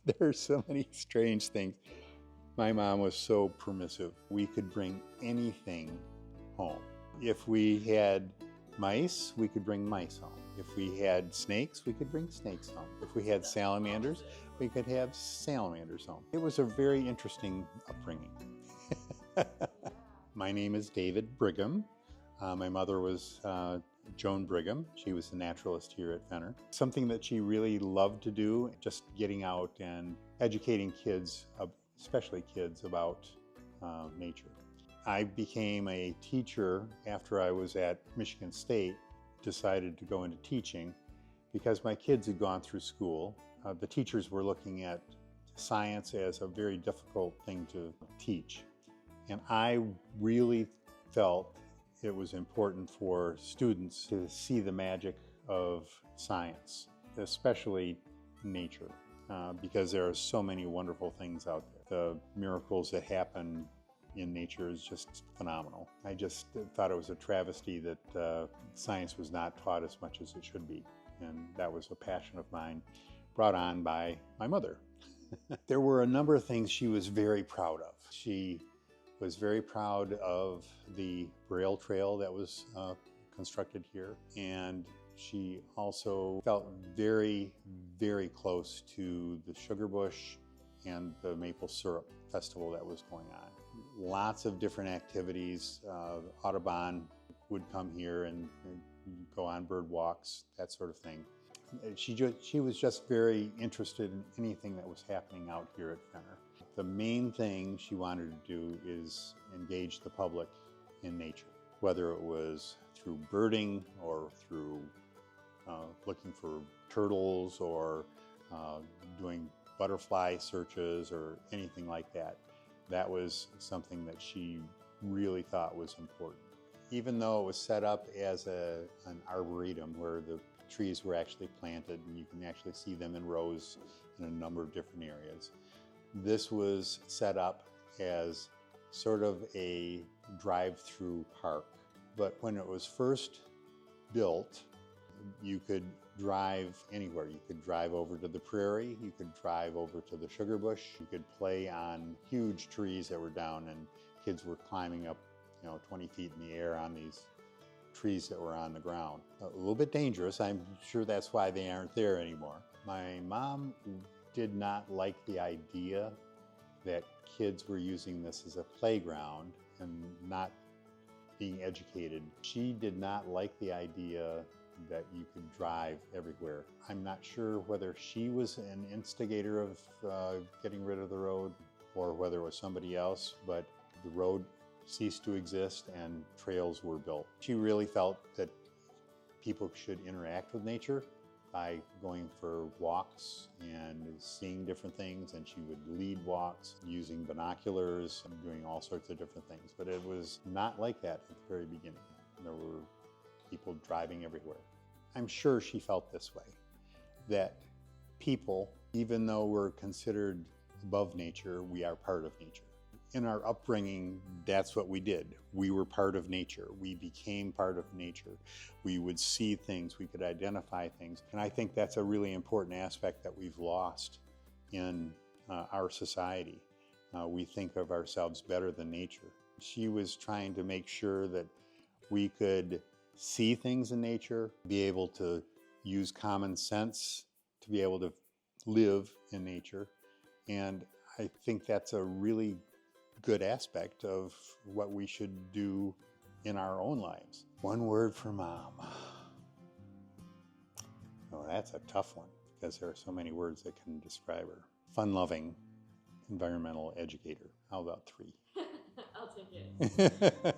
There are so many strange things. My mom was so permissive. We could bring anything home. If we had mice, we could bring mice home. If we had snakes, we could bring snakes home. If we had salamanders, we could have salamanders home. It was a very interesting upbringing. My name is David Brigham. My mother was Joan Brigham. She was the naturalist here at Fenner. Something that she really loved to do, just getting out and educating kids, especially kids, about nature. I became a teacher after I was at Michigan State, decided to go into teaching because my kids had gone through school. The teachers were looking at science as a very difficult thing to teach. And I really felt it was important for students to see the magic of science, especially nature, because there are so many wonderful things out there. The miracles that happen in nature is just phenomenal. I just thought it was a travesty that science was not taught as much as it should be. And that was a passion of mine, brought on by my mother. There were a number of things she was very proud of. She was very proud of the Braille Trail that was constructed here. And she also felt very, very close to the Sugar Bush and the Maple Syrup Festival that was going on. Lots of different activities. Audubon would come here and go on bird walks, that sort of thing. She was just very interested in anything that was happening out here at Fenner. The main thing she wanted to do is engage the public in nature, whether it was through birding or through looking for turtles or doing butterfly searches or anything like that. That was something that she really thought was important. Even though it was set up as an arboretum where the trees were actually planted and you can actually see them in rows in a number of different areas, this was set up as sort of a drive-through park. But when it was first built, you could drive anywhere. You could drive over to the prairie, you could drive over to the sugar bush, you could play on huge trees that were down, and kids were climbing up 20 feet in the air on these trees that were on the ground. A little bit dangerous. I'm sure that's why they aren't there anymore. My mom did not like the idea that kids were using this as a playground and not being educated. She did not like the idea that you could drive everywhere. I'm not sure whether she was an instigator of getting rid of the road or whether it was somebody else, but the road ceased to exist and trails were built. She really felt that people should interact with nature by going for walks and seeing different things, and she would lead walks using binoculars and doing all sorts of different things. But it was not like that at the very beginning. There were people driving everywhere. I'm sure she felt this way, that people, even though we're considered above nature, we are part of nature. In our upbringing, that's what we did. We were part of nature. We became part of nature. We would see things, we could identify things. And I think that's a really important aspect that we've lost in our society. We think of ourselves better than nature. She was trying to make sure that we could see things in nature, be able to use common sense to be able to live in nature. And I think that's a really good aspect of what we should do in our own lives. One word for Mom. Oh, that's a tough one because there are so many words that can describe her. Fun-loving, environmental educator. How about 3? I'll take it.